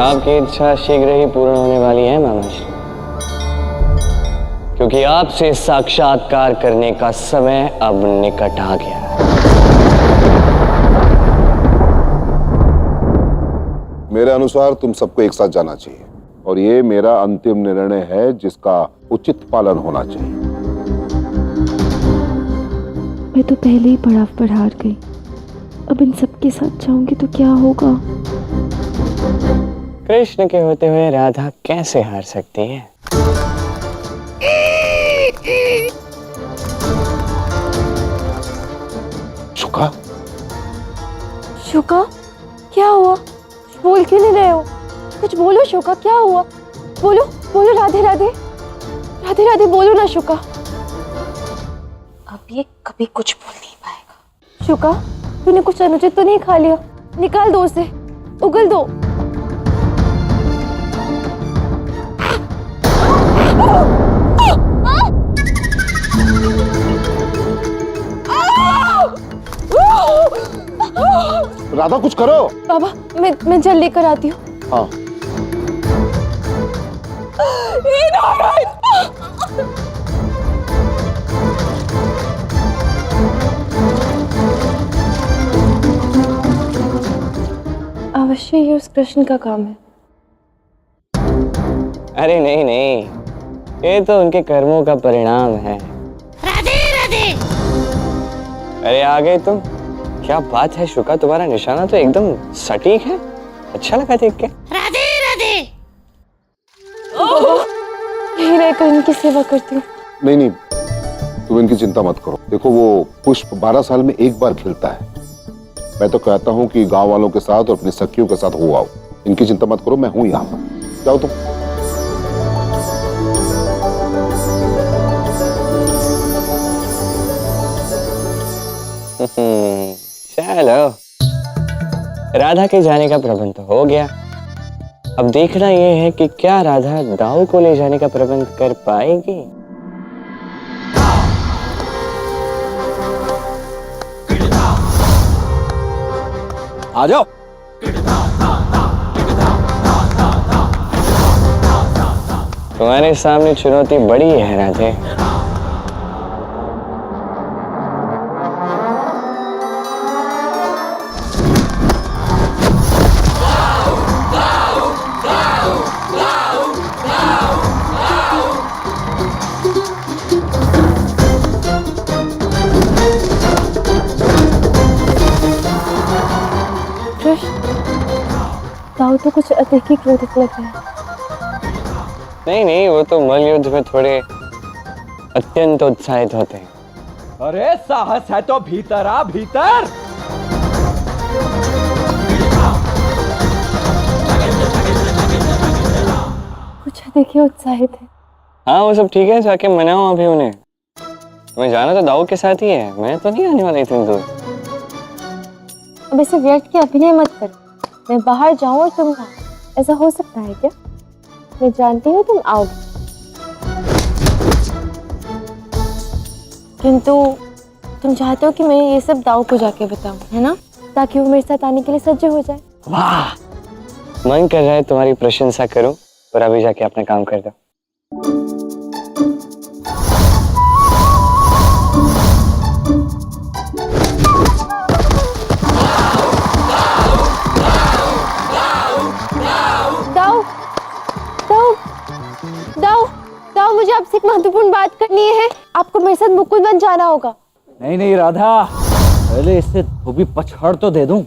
आपकी इच्छा शीघ्र ही पूर्ण होने वाली है मामा श्री, क्योंकि आपसे साक्षात्कार करने का समय अब निकट आ गया है। मेरे अनुसार तुम सबको एक साथ जाना चाहिए और ये मेरा अंतिम निर्णय है जिसका उचित पालन होना चाहिए। मैं तो पहले ही पड़ाव पर हार गई, अब इन सबके साथ जाऊंगी तो क्या होगा? कृष्ण के होते हुए राधा कैसे हार सकती है? शुका, शुका, क्या हुआ? बोल क्यों नहीं रहे हो? कुछ बोलो शुका, क्या हुआ? बोलो बोलो, राधे राधे राधे राधे बोलो ना शुका। अब ये कभी कुछ बोल नहीं पाएगा। शुका, तूने कुछ अनुचित तो नहीं खा लिया? निकाल दो उसे, उगल दो। राधा कुछ करो। बाबा, मैं जल लेकर आती हूँ। हाँ। अवश्य ये उस कृष्ण का काम है। अरे नहीं नहीं, ये तो उनके कर्मों का परिणाम है। राधे राधे। अरे आ गए तुम, क्या बात है शुका, तुम्हारा निशाना तो एकदम सटीक है, अच्छा लगा देख के। राधे राधे। यही रहकर इनकी सेवा करती हूँ। नहीं नहीं, तुम इनकी चिंता मत करो। देखो वो पुष्प 12 साल में एक बार खिलता है। मैं तो कहता हूँ कि गांव वालों के साथ और अपनी सखियों के साथ हो आओ। इनकी चिंता मत करो, मैं हूं यहाँ पर। जाओ तुम। चलो, राधा के जाने का प्रबंध तो हो गया। अब देखना यह है कि क्या राधा दाऊ को ले जाने का प्रबंध कर पाएगी। आ जाओ। तुम्हारे सामने चुनौती बड़ी है राधे। दाऊ तो कुछ अधिक ही क्रोधित लग रहा है। नहीं नहीं, वो तो मल्ल युद्ध में थोड़े अत्यंत उत्साहित होते हैं। अरे साहस है तो भीतर आ, भीतर। कुछ अधिक ही उत्साहित है। हाँ वो सब ठीक है, जाके मनाओ अभी उन्हें। तुम्हें जाना तो दाऊ के साथ ही है, मैं तो नहीं आने वाला इतनी दूर। अब ऐसे व्यर्थ के अभिनय मत कर। मैं बाहर जाऊं और तुम ना, ऐसा हो सकता है क्या? मैं जानती हूँ तुम आओगे, किंतु तुम चाहते हो कि मैं ये सब दाऊ को जाके बताऊं, है ना? ताकि वो मेरे साथ आने के लिए सज्ज हो जाए। वाह, मन कर रहा है तुम्हारी प्रशंसा करूं, पर अभी जाके अपना काम कर दो। दाऊ, मुझे आपसे एक महत्वपूर्ण बात करनी है। आपको मेरे साथ मुकुंद वन जाना होगा। नहीं नहीं राधा, पहले इससे धोबी पछाड़ तो दे दूं।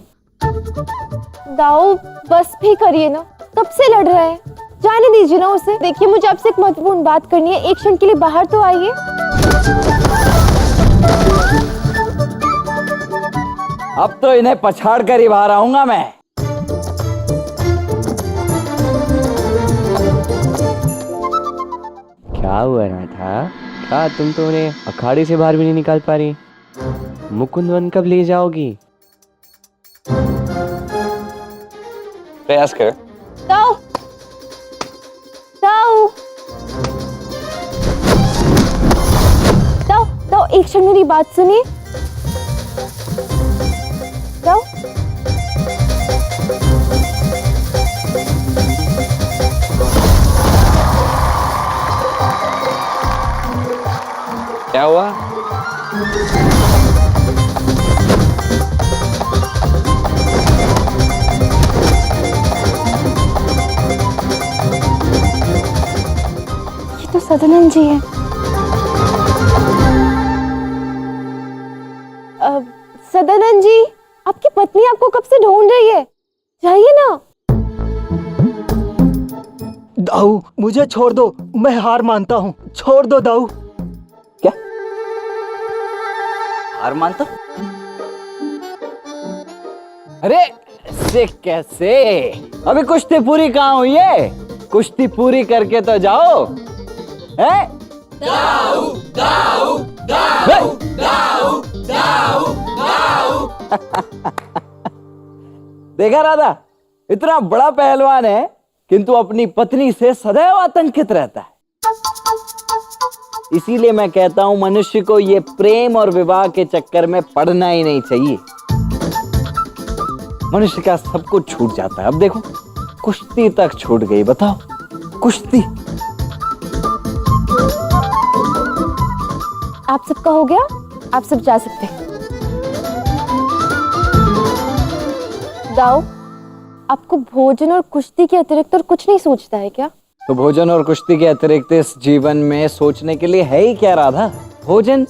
दाऊ बस भी करिए ना, कब से लड़ रहा है, जाने दीजिए ना उसे। देखिए मुझे आपसे एक महत्वपूर्ण बात करनी है, एक क्षण के लिए बाहर तो आइए। अब तो इन्हें पछाड़ कर ही बाहर आऊंगा मैं। क्या हुआ राधा, क्या तुम तो उन्हें अखाड़े से बाहर भी नहीं निकाल पा रही? मुकुंद वन कब ले जाओगी? प्रयास करो। दाऊ, दाऊ, दाऊ, दाऊ, एक क्षण मेरी बात सुनिए। दाऊ, क्या हुआ? ये तो सदानंद जी है। सदानंद जी, आपकी पत्नी आपको कब से ढूंढ रही है, जाइए ना। दाऊ, मुझे छोड़ दो, मैं हार मानता हूँ, छोड़ दो दाऊ। क्या हार मानता? अरे ऐसे कैसे? अभी कुश्ती पूरी कहाँ हुई है? कुश्ती पूरी करके तो जाओ। हैं? दाऊ, दाऊ, दाऊ, दाऊ, दाऊ, दाऊ। देखा राधा, इतना बड़ा पहलवान है किंतु अपनी पत्नी से सदैव आतंकित रहता है। इसीलिए मैं कहता हूं मनुष्य को ये प्रेम और विवाह के चक्कर में पड़ना ही नहीं चाहिए। मनुष्य का सब कुछ छूट जाता है। अब देखो, कुश्ती तक छूट गई, बताओ, कुश्ती। आप सबका हो गया, आप सब जा सकते हैं। दाऊ, आपको भोजन और कुश्ती के अतिरिक्त और कुछ नहीं सोचता है क्या? तो भोजन और कुश्ती के अतिरिक्त इस जीवन में सोचने के लिए है ही क्या राधा? भोजन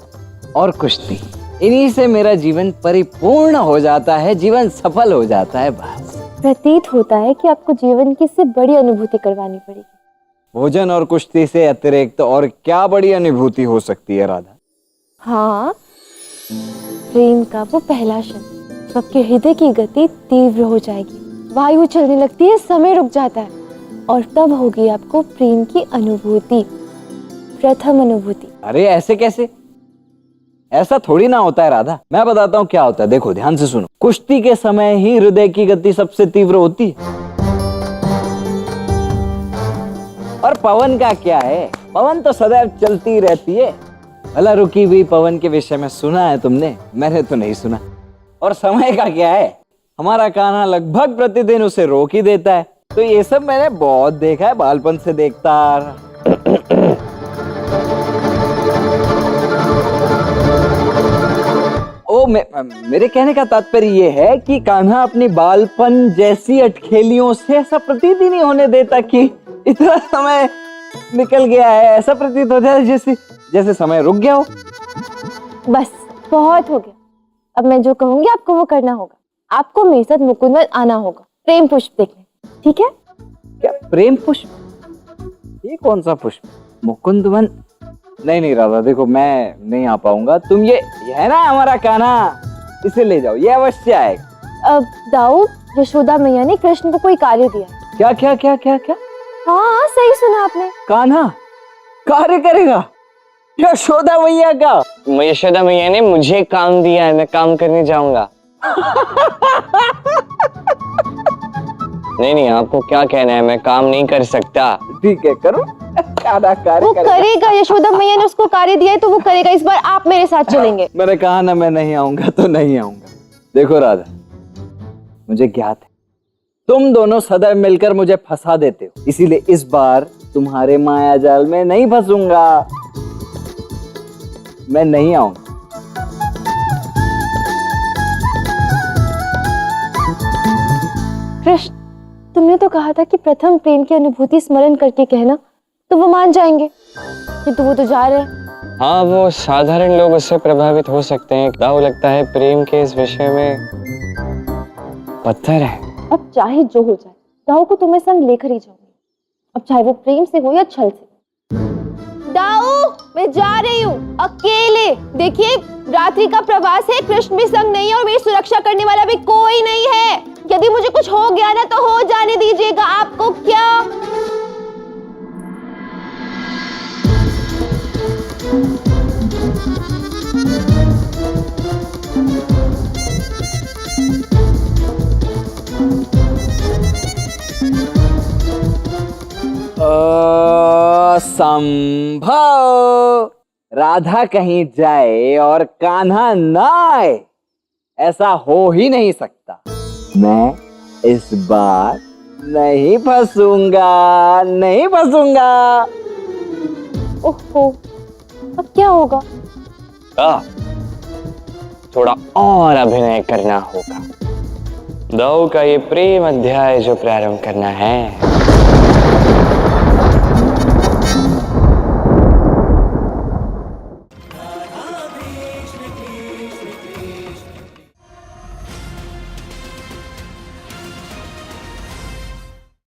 और कुश्ती, इन्हीं से मेरा जीवन परिपूर्ण हो जाता है, जीवन सफल हो जाता है। बस प्रतीत होता है कि आपको जीवन की इससे बड़ी अनुभूति करवानी पड़ेगी। भोजन और कुश्ती से अतिरिक्त और क्या बड़ी अनुभूति हो सकती है राधा? हाँ, प्रेम का वो पहला क्षण, तो आपके हृदय की गति तीव्र हो जाएगी, वायु चलने लगती है, समय रुक जाता है, और तब होगी आपको प्रेम की अनुभूति, प्रथम अनुभूति। अरे ऐसे कैसे? ऐसा थोड़ी ना होता है राधा। मैं बताता हूँ क्या होता है, देखो ध्यान से सुनो। कुश्ती के समय ही हृदय की गति सबसे तीव्र होती है। और पवन का क्या है? पवन तो सदैव चलती रहती है। भला रुकी हुई पवन के विषय में सुना है तुमने? मैंने तो नहीं सुना। और समय का क्या है? हमारा कान्हा लगभग प्रतिदिन उसे रोक ही देता है। तो ये सब मैंने बहुत देखा है, बालपन से देखता आ रहा। मेरे कहने का तात्पर्य ये है कि कान्हा अपनी बालपन जैसी अटखेलियों से ऐसा प्रतीत ही नहीं होने देता कि इतना समय निकल गया है। ऐसा प्रतीत हो जाए जैसे समय रुक गया हो। बस बहुत हो गया, अब मैं जो कहूंगी आपको वो करना होगा। आपको मेरे साथ मुकुंदवन आना होगा प्रेम पुष्प देखने, ठीक है? क्या प्रेम पुष्प? ये कौन सा पुष्प? मुकुंदवन? नहीं राधा, देखो मैं नहीं आ पाऊंगा। तुम ये है ना हमारा कान्हा, इसे ले जाओ, ये अवश्य आएगा। अब दाऊ, यशोदा मैया ने कृष्ण को कोई कार्य दिया है। क्या क्या क्या क्या क्या? हाँ, सही सुना आपने। कान्हा कार्य करेगा यशोदा मैया का? यशोदा मैया ने मुझे काम दिया है, मैं काम करने जाऊंगा। नहीं, आपको क्या कहना है? मैं काम नहीं कर सकता। ठीक है, करो। वो करेगा, यशोदा मैया ने उसको कार्य दिया है तो वो करेगा। इस बार आप मेरे साथ चलेंगे। मैंने कहा ना, मैं नहीं आऊंगा तो नहीं आऊंगा। देखो राधा, मुझे ज्ञात है तुम दोनों सदैव मिलकर मुझे फंसा देते हो, इसीलिए इस बार तुम्हारे माया जाल में नहीं फंसूंगा। मैं नहीं आऊंगा। कृष्ण, तुमने तो कहा था कि प्रथम प्रेम की अनुभूति स्मरण करके कहना, तो वो मान जाएंगे, किंतु वो तो जा रहे हैं। हाँ, वो साधारण लोग उससे प्रभावित हो सकते हैं। दाऊ लगता है प्रेम के इस विषय में पत्थर है। अब चाहे जो हो जाए, दाऊ को तुम्हें संग लेकर ही जाऊंगी, अब चाहे वो प्रेम से हो या छल से। दाऊ, मैं जा रही हूँ अकेले। देखिए, रात्रि का प्रवास है, कृष्ण भी संग नहीं है और मेरी सुरक्षा करने वाला भी कोई नहीं है। यदि मुझे कुछ हो गया ना तो हो जाने दीजिएगा। आपको क्या? संभव राधा कहीं जाए और कान्हा ना आए, ऐसा हो ही नहीं सकता। मैं इस बार नहीं फंसूंगा, नहीं फंसूंगा। ओहो, अब क्या होगा? थोड़ा और अभिनय करना होगा। दाऊ का ये प्रेम अध्याय जो प्रारंभ करना है